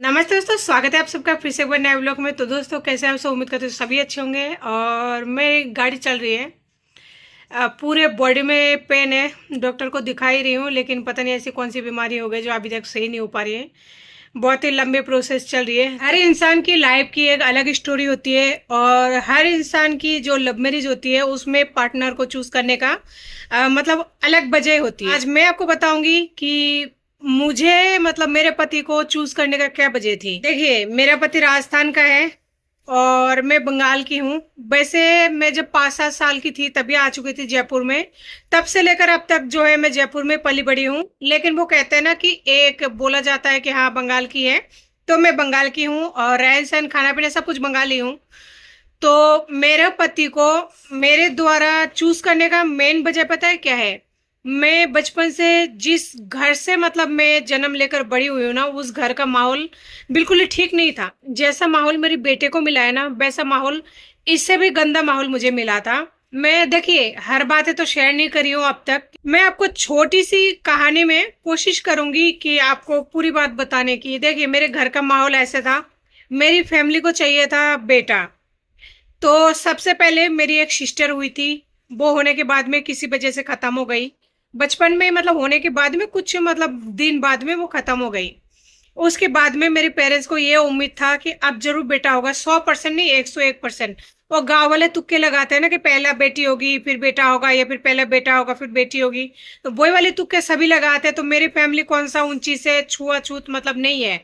नमस्ते दोस्तों, स्वागत है आप सबका फिर से एक बार नए व्लॉग में। तो दोस्तों कैसे हैं आप सब? उम्मीद करते हैं सभी अच्छे होंगे। और मेरी गाड़ी चल रही है, पूरे बॉडी में पेन है। डॉक्टर को दिखा ही रही हूँ, लेकिन पता नहीं ऐसी कौन सी बीमारी हो गई जो अभी तक सही नहीं हो पा रही है। बहुत ही लंबे प्रोसेस चल रही है। हर इंसान की लाइफ की एक अलग स्टोरी होती है, और हर इंसान की जो लव मैरिज होती है उसमें पार्टनर को चूज करने का मतलब अलग वजह होती है। आज मैं आपको बताऊंगी कि मुझे मतलब मेरे पति को चूज करने का क्या वजह थी। देखिए, मेरा पति राजस्थान का है और मैं बंगाल की हूँ। वैसे मैं जब 5-7 साल की थी तभी आ चुकी थी जयपुर में। तब से लेकर अब तक जो है मैं जयपुर में पली बड़ी हूँ। लेकिन वो कहते हैं ना कि एक बोला जाता है कि हाँ बंगाल की है, तो मैं बंगाल की हूँ और रहन सहन खाना पीना सब कुछ बंगाली हूँ। तो मेरे पति को मेरे द्वारा चूज करने का मेन वजह पता है क्या है? मैं बचपन से जिस घर से मतलब मैं जन्म लेकर बड़ी हुई हूँ ना, उस घर का माहौल बिल्कुल ही ठीक नहीं था। जैसा माहौल मेरे बेटे को मिला है ना, वैसा माहौल इससे भी गंदा माहौल मुझे मिला था। मैं देखिए हर बातें तो शेयर नहीं करी हूँ अब तक। मैं आपको छोटी सी कहानी में कोशिश करूंगी कि आपको पूरी बात बताने की। देखिए, मेरे घर का माहौल ऐसे था। मेरी फैमिली को चाहिए था बेटा। तो सबसे पहले मेरी एक सिस्टर हुई थी। वो होने के बाद में किसी वजह से खत्म हो गई। बचपन में मतलब होने के बाद में कुछ मतलब दिन बाद में वो खत्म हो गई। उसके बाद में मेरे पेरेंट्स को ये उम्मीद था कि अब जरूर बेटा होगा। 100% नहीं, 101%। वो गांव वाले तुक्के लगाते हैं ना कि पहला बेटी होगी फिर बेटा होगा, या फिर पहला बेटा होगा फिर बेटी होगी। तो वही वाले तुक्के सभी लगाते हैं। तो मेरी फैमिली कौन सा ऊंची से छुआछूत मतलब नहीं है।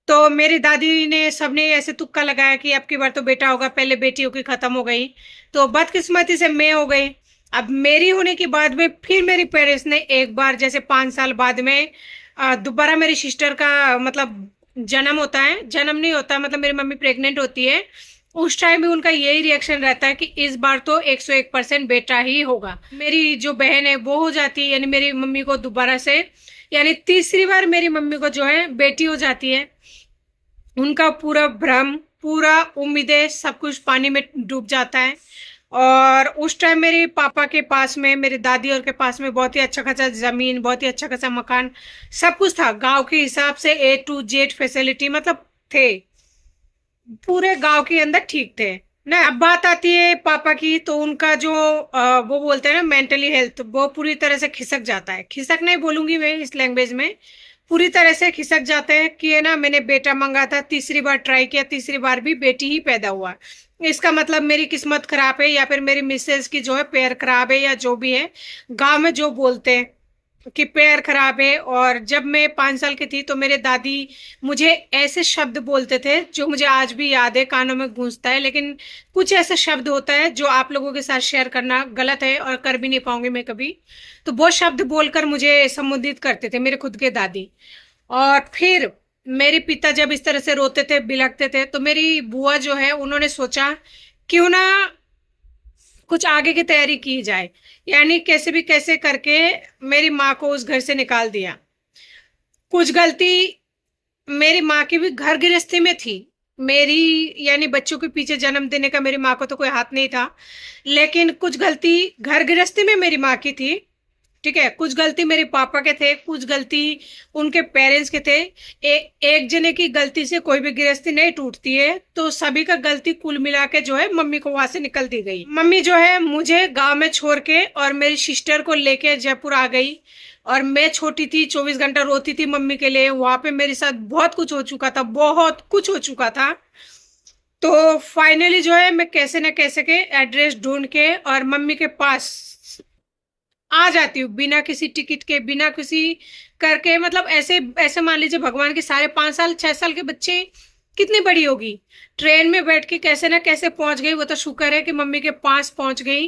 तो मेरी दादी ने सबने ऐसे तुक्का लगाया कि अब की बार तो बेटा होगा, पहले बेटी होगी, खत्म हो गई। तो बदकिस्मती से मैं हो गई। अब मेरी होने के बाद में फिर मेरी पेरेंट्स ने एक बार जैसे 5 साल बाद में दोबारा मेरी सिस्टर का मतलब जन्म होता है, जन्म नहीं होता मतलब मेरी मम्मी प्रेग्नेंट होती है। उस टाइम भी उनका यही रिएक्शन रहता है कि इस बार तो 101% बेटा ही होगा। मेरी जो बहन है वो हो जाती है, यानी मेरी मम्मी को दोबारा से यानी तीसरी बार मेरी मम्मी को जो है बेटी हो जाती है। उनका पूरा भ्रम, पूरा उम्मीदें सब कुछ पानी में डूब जाता है। और उस टाइम मेरे पापा के पास में, मेरी दादी और के पास में बहुत ही अच्छा खासा जमीन, बहुत ही अच्छा खासा मकान, सब कुछ था। गांव के हिसाब से A to Z फैसिलिटी मतलब थे, पूरे गांव के अंदर ठीक थे ना। अब बात आती है पापा की, तो उनका जो वो बोलते हैं ना मेंटली हेल्थ, वो पूरी तरह से खिसक जाता है। खिसक नहीं बोलूंगी मैं इस लैंग्वेज में, पूरी तरह से खिसक जाते हैं कि है ना मैंने बेटा मांगा था, तीसरी बार ट्राई किया, तीसरी बार भी बेटी ही पैदा हुआ। इसका मतलब मेरी किस्मत खराब है, या फिर मेरी मिसेज की जो है पैर खराब है, या जो भी है गांव में जो बोलते हैं कि पैर खराब है। और जब मैं 5 साल की थी तो मेरे दादी मुझे ऐसे शब्द बोलते थे जो मुझे आज भी याद है, कानों में गूंजता है। लेकिन कुछ ऐसा शब्द होता है जो आप लोगों के साथ शेयर करना गलत है और कर भी नहीं पाऊंगी मैं कभी। तो वो शब्द बोलकर मुझे संबोधित करते थे मेरे खुद के दादी। और फिर मेरे पिता जब इस तरह से रोते थे, बिलखते थे, तो मेरी बुआ जो है उन्होंने सोचा क्यों ना कुछ आगे की तैयारी की जाए। यानी कैसे भी कैसे करके मेरी माँ को उस घर से निकाल दिया। कुछ गलती मेरी माँ की भी घर गृहस्थी में थी। मेरी यानी बच्चों के पीछे जन्म देने का मेरी माँ को तो कोई हाथ नहीं था, लेकिन कुछ गलती घर गृहस्थी में मेरी माँ की थी। ठीक है, कुछ गलती मेरे पापा के थे, कुछ गलती उनके पेरेंट्स के थे। एक जने की गलती से कोई भी गृहस्थी नहीं टूटती है। तो सभी का गलती कुल मिला के जो है मम्मी को वहां से निकल दी गई। मम्मी जो है मुझे गांव में छोड़ के और मेरी सिस्टर को लेके जयपुर आ गई। और मैं छोटी थी, 24 घंटा रोती थी मम्मी के लिए। वहां पे मेरे साथ बहुत कुछ हो चुका था, बहुत कुछ हो चुका था। तो फाइनली जो है मैं कैसे न कैसे के एड्रेस ढूंढ के और मम्मी के पास आ जाती हूँ, बिना किसी टिकट के, बिना किसी करके। मतलब ऐसे ऐसे मान लीजिए भगवान के सारे 5 साल 6 साल के बच्चे कितनी बड़ी होगी, ट्रेन में बैठ के कैसे ना कैसे पहुंच गई। वो तो शुक्र है कि मम्मी के पास पहुंच गई।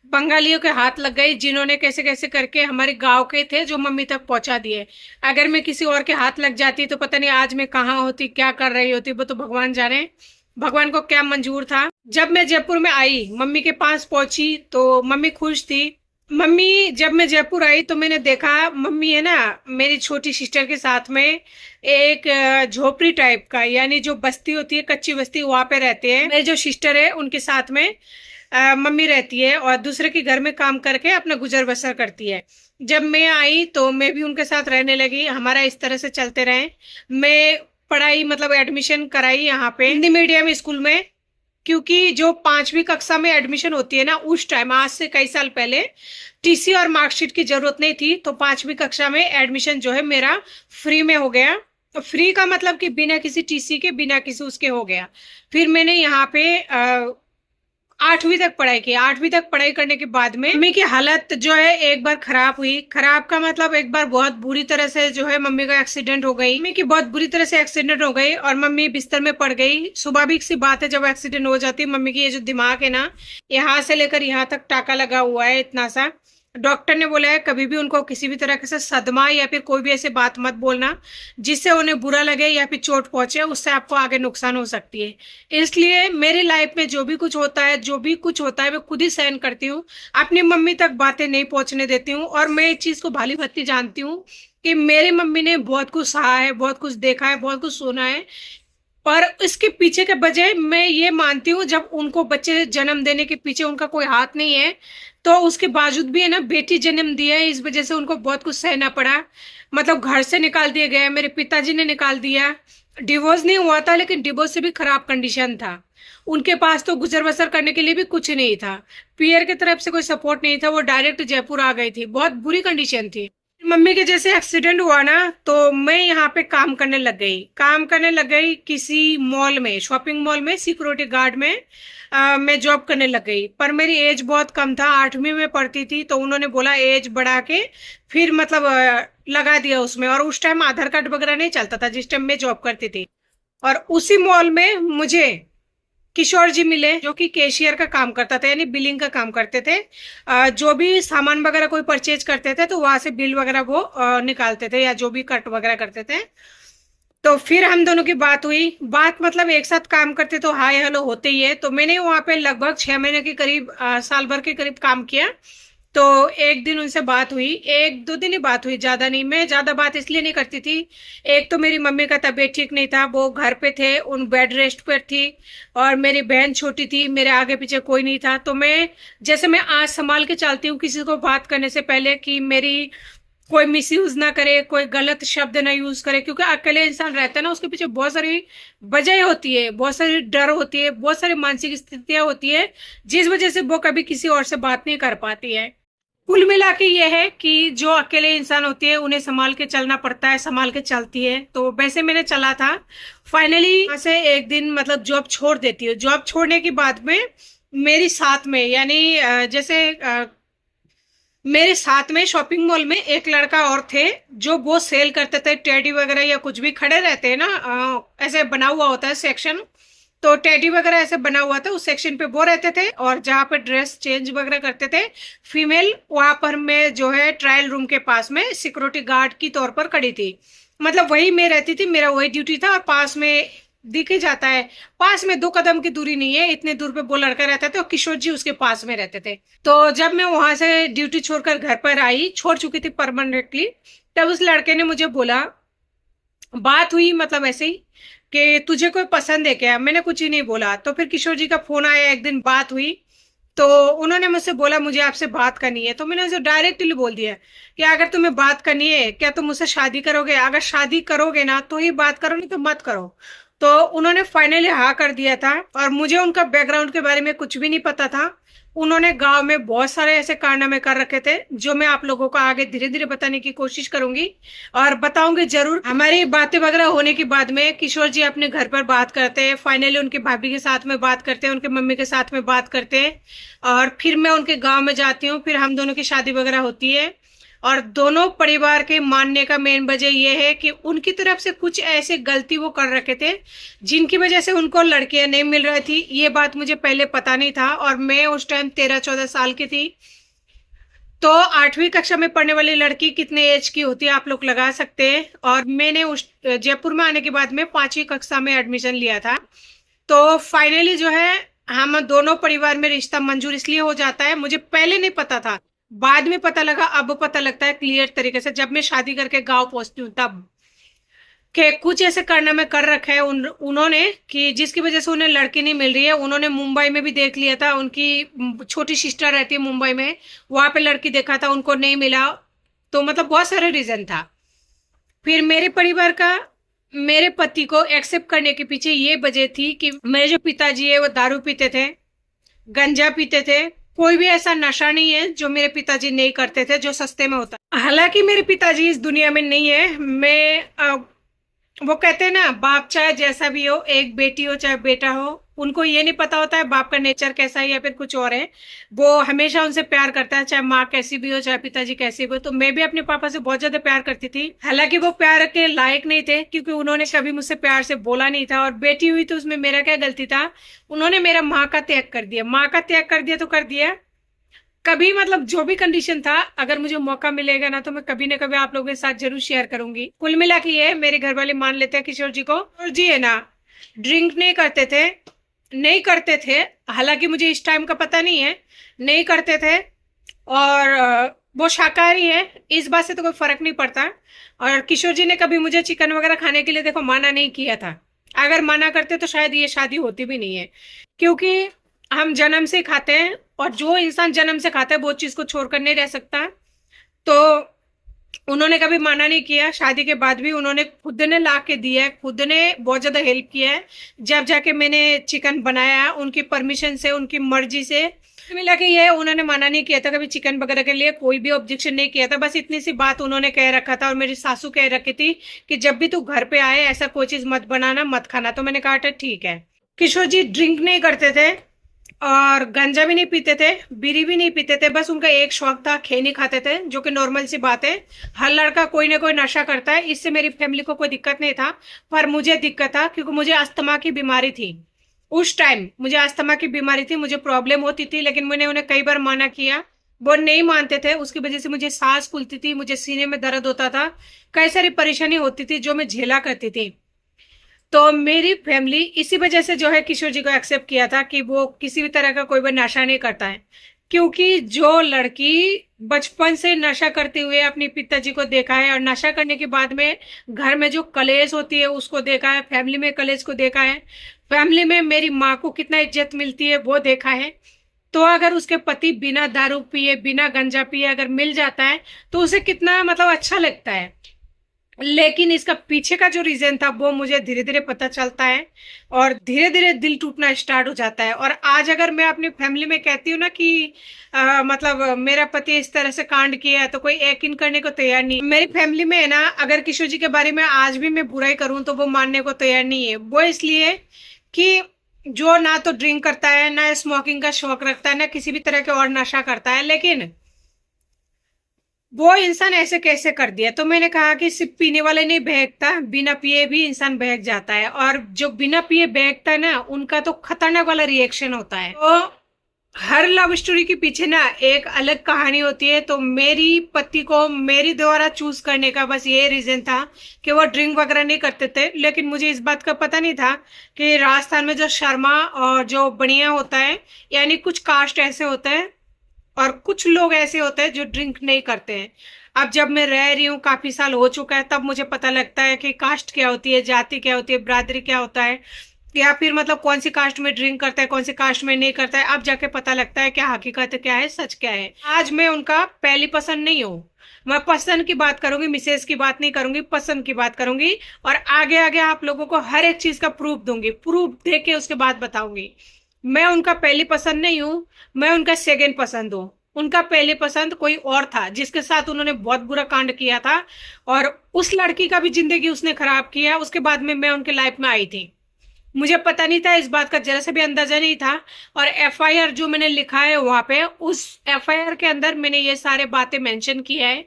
बंगालियों के हाथ लग गई, जिन्होंने कैसे कैसे करके हमारे गांव के थे जो मम्मी तक पहुंचा दिए। अगर मैं किसी और के हाथ लग जाती तो पता नहीं आज मैं कहाँ होती, क्या कर रही होती, वो तो भगवान जाने भगवान को क्या मंजूर था। जब मैं जयपुर में आई, मम्मी के पास पहुंची, तो मम्मी खुश थी। मम्मी जब मैं जयपुर आई तो मैंने देखा मम्मी है ना मेरी छोटी सिस्टर के साथ में एक झोपड़ी टाइप का, यानी जो बस्ती होती है कच्ची बस्ती, वहां पे रहते हैं। मेरी जो सिस्टर है उनके साथ में मम्मी रहती है और दूसरे के घर में काम करके अपना गुजर बसर करती है। जब मैं आई तो मैं भी उनके साथ रहने लगी, हमारा इस तरह से चलते रहे। मैं पढ़ाई मतलब एडमिशन कराई यहाँ पे हिंदी मीडियम स्कूल में, क्योंकि जो 5वीं कक्षा में एडमिशन होती है ना, उस टाइम आज से कई साल पहले टीसी और मार्कशीट की जरूरत नहीं थी, तो 5वीं कक्षा में एडमिशन जो है मेरा फ्री में हो गया। तो फ्री का मतलब कि बिना किसी टीसी के, बिना किसी उसके हो गया। फिर मैंने यहाँ पे 8वीं तक पढ़ाई की। 8वीं तक पढ़ाई करने के बाद में मम्मी की हालत जो है एक बार खराब हुई। खराब का मतलब एक बार बहुत बुरी तरह से जो है मम्मी का एक्सीडेंट हो गई। मम्मी की बहुत बुरी तरह से एक्सीडेंट हो गई और मम्मी बिस्तर में पड़ गई। स्वाभाविक सी बात है, जब एक्सीडेंट हो जाती है मम्मी की, ये जो दिमाग है ना, यहाँ से लेकर यहाँ तक टाका लगा हुआ है इतना सा। डॉक्टर ने बोला है कभी भी उनको किसी भी तरह से सदमा या फिर कोई भी ऐसी बात मत बोलना जिससे उन्हें बुरा लगे या फिर चोट पहुंचे, उससे आपको आगे नुकसान हो सकती है। इसलिए मेरी लाइफ में जो भी कुछ होता है, जो भी कुछ होता है, मैं खुद ही सहन करती हूँ, अपनी मम्मी तक बातें नहीं पहुंचने देती हूँ। और मैं इस चीज को भाली भत्ती जानती हूँ कि मेरी मम्मी ने बहुत कुछ सहा है, बहुत कुछ देखा है, बहुत कुछ सुना है। पर इसके पीछे के बजाय मैं ये मानती हूँ, जब उनको बच्चे जन्म देने के पीछे उनका कोई हाथ नहीं है, तो उसके बावजूद भी है ना, बेटी जन्म दिया है, इस वजह से उनको बहुत कुछ सहना पड़ा। मतलब घर से निकाल दिया गया, मेरे पिताजी ने निकाल दिया। डिवोर्स नहीं हुआ था, लेकिन डिवोर्स से भी खराब कंडीशन था। उनके पास तो गुजर बसर करने के लिए भी कुछ नहीं था। पीयर की तरफ से कोई सपोर्ट नहीं था, वो डायरेक्ट जयपुर आ गई थी। बहुत बुरी कंडीशन थी। मम्मी के जैसे एक्सीडेंट हुआ ना, तो मैं यहाँ पे काम करने लग गई। काम करने लग गई किसी मॉल में, शॉपिंग मॉल में, सिक्योरिटी गार्ड में मैं जॉब करने लग गई। पर मेरी एज बहुत कम था, 8वीं में पढ़ती थी, तो उन्होंने बोला एज बढ़ा के फिर मतलब लगा दिया उसमें। और उस टाइम आधार कार्ड वगैरह नहीं चलता था जिस टाइम मैं जॉब करती थी। और उसी मॉल में मुझे किशोर जी मिले, जो कि कैशियर का काम करता था, यानी बिलिंग का काम करते थे। जो भी सामान वगैरह कोई परचेज करते थे तो वहां से बिल वगैरह वो निकालते थे, या जो भी कट वगैरह करते थे। तो फिर हम दोनों की बात हुई। बात मतलब एक साथ काम करते तो हाय हेलो होते ही है। तो मैंने वहां पे लगभग 6 महीने के करीब, साल भर के करीब काम किया। तो एक दिन उनसे बात हुई, 1-2 दिन ही बात हुई, ज्यादा नहीं। मैं ज्यादा बात इसलिए नहीं करती थी, एक तो मेरी मम्मी का तबीयत ठीक नहीं था, वो घर पे थे, उन बेड रेस्ट पर थी। और मेरी बहन छोटी थी, मेरे आगे पीछे कोई नहीं था। तो मैं, जैसे मैं आज संभाल के चलती हूँ किसी को बात करने से पहले, कि मेरी कोई मिस यूज ना करे, कोई गलत शब्द ना यूज करे, क्योंकि अकेले इंसान रहता है ना, उसके पीछे बहुत सारी वजह होती है, बहुत सारी डर होती है, बहुत सारी मानसिक स्थितियां होती है, जिस वजह से वो कभी किसी और से बात नहीं कर पाती है। कुल मिला के ये है कि जो अकेले इंसान होती है उन्हें संभाल के चलना पड़ता है, संभाल के चलती है। तो वैसे मैंने चला था। फाइनली वहां से एक दिन मतलब जॉब छोड़ देती हूँ। जॉब छोड़ने के बाद में मेरी साथ में, यानी जैसे मेरे साथ में शॉपिंग मॉल में एक लड़का और थे, जो वो सेल करते थे टेडी वगैरह, या कुछ भी खड़े रहते हैं ना, ऐसे बना हुआ होता है सेक्शन, तो टेडी वगैरह ऐसे बना हुआ था, उस सेक्शन पे वो रहते थे। और जहाँ पे ड्रेस चेंज वगैरह करते थे फीमेल, वहां पर मैं जो है ट्रायल रूम के पास में सिक्योरिटी गार्ड की तौर पर खड़ी थी। मतलब वही मैं रहती थी, मेरा वही ड्यूटी था। और पास में दिख ही जाता है, पास में 2 कदम की दूरी नहीं है, इतने दूर पे वो लड़का रहता था और किशोर जी उसके पास में रहते थे। तो जब मैं वहां से ड्यूटी छोड़कर घर पर आई, छोड़ चुकी थी परमानेंटली, तब उस लड़के ने मुझे बोला, बात हुई मतलब ऐसे ही, कि तुझे कोई पसंद है क्या। मैंने कुछ ही नहीं बोला। तो फिर किशोर जी का फोन आया, एक दिन बात हुई, तो उन्होंने मुझसे बोला मुझे आपसे बात करनी है। तो मैंने उसे डायरेक्टली बोल दिया कि अगर तुम्हें बात करनी है, क्या तुम मुझसे शादी करोगे? अगर शादी करोगे ना तो ही बात करो, नहीं तो मत करो। तो उन्होंने फाइनली हाँ कर दिया था। और मुझे उनका बैकग्राउंड के बारे में कुछ भी नहीं पता था। उन्होंने गांव में बहुत सारे ऐसे कारनामे कर रखे थे, जो मैं आप लोगों को आगे धीरे धीरे बताने की कोशिश करूंगी और बताऊंगी जरूर। हमारी बातें वगैरह होने के बाद में किशोर जी अपने घर पर बात करते हैं, फाइनली उनके भाभी के साथ में बात करते हैं, उनके मम्मी के साथ में बात करते हैं। और फिर मैं उनके गाँव में जाती हूँ, फिर हम दोनों की शादी वगैरह होती है। और दोनों परिवार के मानने का मेन वजह यह है कि उनकी तरफ से कुछ ऐसे गलती वो कर रखे थे, जिनकी वजह से उनको लड़कियां नहीं मिल रही थी। ये बात मुझे पहले पता नहीं था, और मैं उस टाइम 13-14 साल की थी। तो 8वीं कक्षा में पढ़ने वाली लड़की कितने एज की होती है आप लोग लगा सकते हैं। और मैंने उस जयपुर में आने के बाद में 5वीं कक्षा में एडमिशन लिया था। तो फाइनली जो है हम दोनों परिवार में रिश्ता मंजूर इसलिए हो जाता है, मुझे पहले नहीं पता था, बाद में पता लगा, अब पता लगता है क्लियर तरीके से जब मैं शादी करके गांव पहुंचती हूँ तब, कि कुछ ऐसे कारनामे कर रखे हैं उन्होंने, कि जिसकी वजह से उन्हें लड़की नहीं मिल रही है। उन्होंने मुंबई में भी देख लिया था, उनकी छोटी सिस्टर रहती है मुंबई में, वहां पे लड़की देखा था, उनको नहीं मिला। तो मतलब बहुत सारे रीजन था। फिर मेरे परिवार का मेरे पति को एक्सेप्ट करने के पीछे ये वजह थी कि मेरे जो पिताजी है वो दारू पीते थे, गंजा पीते थे। कोई भी ऐसा नशा नहीं है जो मेरे पिताजी नहीं करते थे, जो सस्ते में होता। हालांकि मेरे पिताजी इस दुनिया में नहीं है। वो कहते हैं ना, बाप चाहे जैसा भी हो, एक बेटी हो चाहे बेटा हो, उनको ये नहीं पता होता है बाप का नेचर कैसा है या फिर कुछ और है। वो हमेशा उनसे प्यार करता है, चाहे माँ कैसी भी हो चाहे पिताजी कैसे भी हो। तो मैं भी अपने पापा से बहुत ज्यादा प्यार करती थी। हालांकि वो प्यार के लायक नहीं थे, क्योंकि उन्होंने कभी मुझसे प्यार से बोला नहीं था। और बेटी हुई तो उसमें मेरा क्या गलती था। उन्होंने मेरा माँ का त्याग कर दिया, माँ का त्याग कर दिया तो कर दिया। कभी मतलब जो भी कंडीशन था, अगर मुझे मौका मिलेगा ना तो मैं कभी ना कभी आप लोगों के साथ जरूर शेयर करूंगी। कुल मिला के ये मेरे घर वाले मान लेते हैं किशोर जी को। किशोर जी है ना, ड्रिंक नहीं करते थे, नहीं करते थे। हालांकि मुझे इस टाइम का पता नहीं है, नहीं करते थे। और वो शाकाहारी है, इस बात से तो कोई फर्क नहीं पड़ता। और किशोर जी ने कभी मुझे चिकन वगैरह खाने के लिए देखो मना नहीं किया था। अगर मना करते तो शायद ये शादी होती भी नहीं है, क्योंकि हम जन्म से खाते हैं, और जो इंसान जन्म से खाता है वो चीज को छोड़कर नहीं रह सकता। तो उन्होंने कभी मना नहीं किया। शादी के बाद भी उन्होंने खुद ने ला के दिया है, खुद ने बहुत ज्यादा हेल्प किया है। जब जाके मैंने चिकन बनाया, उनकी परमिशन से, उनकी मर्जी से मिला के ये, उन्होंने मना नहीं किया था कभी चिकन वगैरह के लिए, कोई भी ऑब्जेक्शन नहीं किया था। बस इतनी सी बात उन्होंने कह रखा था। और मेरी सासू कह रखी थी कि जब भी तू घर पे आए ऐसा कोई चीज मत बनाना, मत खाना। तो मैंने कहा ठीक है। किशोर जी ड्रिंक नहीं करते थे, और गांजा भी नहीं पीते थे, बीड़ी भी नहीं पीते थे। बस उनका एक शौक था, खैनी खाते थे, जो कि नॉर्मल सी बात है। हर लड़का कोई ना कोई नशा करता है, इससे मेरी फैमिली को कोई दिक्कत नहीं था। पर मुझे दिक्कत था, क्योंकि मुझे अस्थमा की बीमारी थी। उस टाइम मुझे अस्थमा की बीमारी थी, मुझे प्रॉब्लम होती थी। लेकिन मैंने उन्हें कई बार मना किया, वो नहीं मानते थे। उसकी वजह से मुझे सांस फूलती थी, मुझे सीने में दर्द होता था, कई सारी परेशानी होती थी जो मैं झेला करती थी। तो मेरी फैमिली इसी वजह से जो है किशोर जी को एक्सेप्ट किया था कि वो किसी भी तरह का कोई भी नशा नहीं करता है। क्योंकि जो लड़की बचपन से नशा करते हुए अपने पिताजी को देखा है, और नशा करने के बाद में घर में जो कलेश होती है उसको देखा है, फैमिली में कलेश को देखा है, फैमिली में मेरी माँ को कितना इज्जत मिलती है वो देखा है। तो अगर उसके पति बिना दारू पिए, बिना गंजा पिए अगर मिल जाता है तो उसे कितना मतलब अच्छा लगता है। लेकिन इसका पीछे का जो रीजन था वो मुझे धीरे धीरे पता चलता है, और धीरे धीरे दिल टूटना स्टार्ट हो जाता है। और आज अगर मैं अपनी फैमिली में कहती हूँ ना कि मतलब मेरा पति इस तरह से कांड किया है, तो कोई यकीन करने को तैयार नहीं। मेरी फैमिली में है ना, अगर किशोर जी के बारे में आज भी मैं बुराई करूं तो वो मानने को तैयार नहीं है। वो इसलिए कि जो ना तो ड्रिंक करता है, ना स्मोकिंग का शौक रखता है, ना किसी भी तरह के और नशा करता है, लेकिन वो इंसान ऐसे कैसे कर दिया। तो मैंने कहा कि सिर्फ पीने वाले नहीं बहकता, बिना पिए भी इंसान बहक जाता है। और जो बिना पिए बहकता है ना, उनका तो खतरनाक वाला रिएक्शन होता है। तो हर लव स्टोरी के पीछे ना एक अलग कहानी होती है। तो मेरी पति को मेरी द्वारा चूज करने का बस ये रीजन था कि वो ड्रिंक वगैरह नहीं करते थे। लेकिन मुझे इस बात का पता नहीं था कि राजस्थान में जो शर्मा और जो बनिया होता है, यानी कुछ कास्ट ऐसे होते हैं और कुछ लोग ऐसे होते हैं जो ड्रिंक नहीं करते हैं। अब जब मैं रह रही हूँ, काफी साल हो चुका है, तब मुझे पता लगता है कि कास्ट क्या होती है, जाति क्या होती है, बिरादरी क्या होता है, या फिर मतलब कौन सी कास्ट में ड्रिंक करता है, कौन सी कास्ट में नहीं करता है। अब जाके पता लगता है क्या हकीकत क्या है, सच क्या है। आज मैं उनका पहली पसंद नहीं हूँ। मैं पसंद की बात करूंगी, मिसेज की बात नहीं करूंगी, पसंद की बात करूंगी। और आगे आगे आप लोगों को हर एक चीज का प्रूफ दूंगी, प्रूफ दे के उसके बाद बताऊंगी। मैं उनका पहली पसंद नहीं हूँ, मैं उनका सेकंड पसंद हूँ। उनका पहली पसंद कोई और था, जिसके साथ उन्होंने बहुत बुरा कांड किया था, और उस लड़की का भी जिंदगी उसने खराब किया। उसके बाद में मैं उनके लाइफ में आई थी, मुझे पता नहीं था, इस बात का जरा सा भी अंदाजा नहीं था। और एफआईआर जो मैंने लिखा है वहां पे, उस एफआईआर के अंदर मैंने ये सारे बातें मेंशन किया है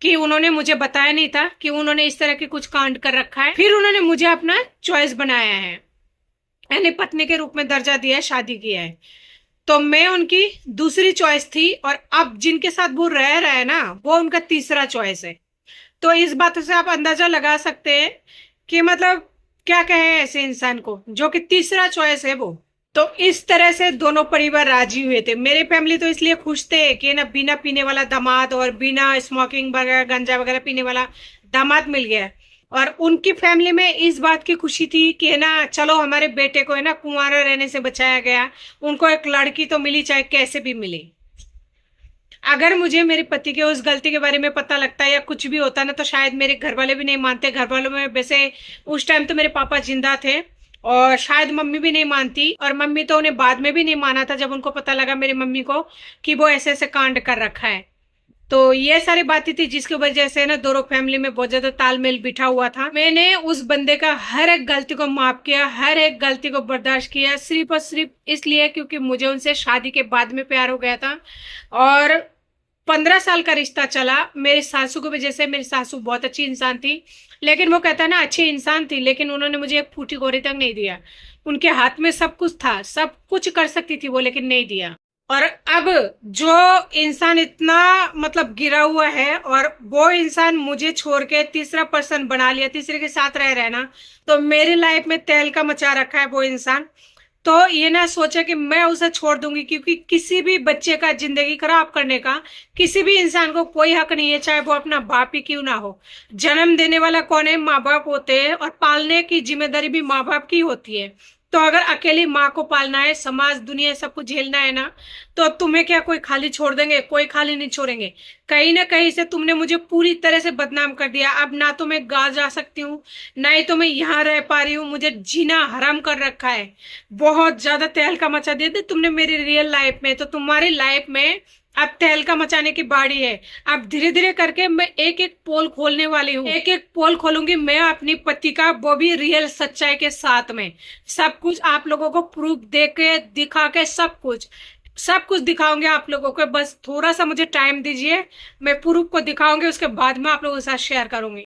कि उन्होंने मुझे बताया नहीं था कि उन्होंने इस तरह के कुछ कांड कर रखा है। फिर उन्होंने मुझे अपना चॉइस बनाया है, यानी पत्नी के रूप में दर्जा दिया है, शादी किया है। तो मैं उनकी दूसरी चॉइस थी, और अब जिनके साथ वो रह रहा है ना, वो उनका तीसरा चॉइस है। तो इस बात से आप अंदाजा लगा सकते हैं कि मतलब क्या कहे ऐसे इंसान को जो कि तीसरा चॉइस है वो। तो इस तरह से दोनों परिवार राजी हुए थे। मेरे फैमिली तो इसलिए खुश थे कि ना बिना पीने वाला दामाद और बिना स्मोकिंग वगैरह गांजा वगैरह पीने वाला दामाद मिल गया। और उनकी फैमिली में इस बात की खुशी थी कि है ना, चलो हमारे बेटे को है ना कुंवारा रहने से बचाया गया, उनको एक लड़की तो मिली, चाहे कैसे भी मिली। अगर मुझे मेरे पति के उस गलती के बारे में पता लगता है या कुछ भी होता ना, तो शायद मेरे घर वाले भी नहीं मानते। घर वालों में वैसे उस टाइम तो मेरे पापा जिंदा थे, और शायद मम्मी भी नहीं मानती, और मम्मी तो उन्हें बाद में भी नहीं माना था जब उनको पता लगा मेरी मम्मी को कि वो ऐसे ऐसे कांड कर रखा है। तो ये सारी बातें थी जिसकी वजह से ना दोनों फैमिली में बहुत ज्यादा तालमेल बिठा हुआ था। मैंने उस बंदे का हर एक गलती को माफ किया, हर एक गलती को बर्दाश्त किया, सिर्फ और सिर्फ इसलिए क्योंकि मुझे उनसे शादी के बाद में प्यार हो गया था। और 15 साल का रिश्ता चला मेरी सासू की वजह से। मेरी सासू बहुत अच्छी इंसान थी, लेकिन वो कहता है ना, अच्छी इंसान थी लेकिन उन्होंने मुझे एक फूटी कोरी तक नहीं दिया। उनके हाथ में सब कुछ था, सब कुछ कर सकती थी वो, लेकिन नहीं दिया। और अब जो इंसान इतना मतलब गिरा हुआ है, और वो इंसान मुझे छोड़ के तीसरा पर्सन बना लिया, तीसरे के साथ रह रहा है ना, तो मेरी लाइफ में तहलका मचा रखा है वो इंसान। तो ये ना सोचा कि मैं उसे छोड़ दूंगी, क्योंकि किसी भी बच्चे का जिंदगी खराब करने का किसी भी इंसान को कोई हक नहीं है, चाहे वो अपना बाप ही क्यों ना हो। जन्म देने वाला कौन है? माँ बाप होते हैं, और पालने की जिम्मेदारी भी माँ बाप की होती है। तो अगर अकेली माँ को पालना है, समाज दुनिया सब कुछ झेलना है ना, तो तुम्हें क्या कोई खाली छोड़ देंगे? कोई खाली नहीं छोड़ेंगे। कहीं ना कहीं से तुमने मुझे पूरी तरह से बदनाम कर दिया। अब ना तो मैं गाँव जा सकती हूँ, ना ही तो मैं यहाँ रह पा रही हूँ। मुझे जीना हराम कर रखा है। बहुत ज्यादा तहलका मचा दिया था तुमने मेरी रियल लाइफ में। तो तुम्हारी लाइफ में अब तहलका मचाने की बारी है। अब धीरे धीरे करके मैं एक एक पोल खोलने वाली हूँ, एक एक पोल खोलूंगी मैं अपनी पति का, वो भी रियल सच्चाई के साथ में। सब कुछ आप लोगों को प्रूफ दे के दिखा के सब कुछ दिखाऊंगे आप लोगों को। बस थोड़ा सा मुझे टाइम दीजिए, मैं प्रूफ को दिखाऊंगी, उसके बाद में आप लोगों के साथ शेयर करूंगी।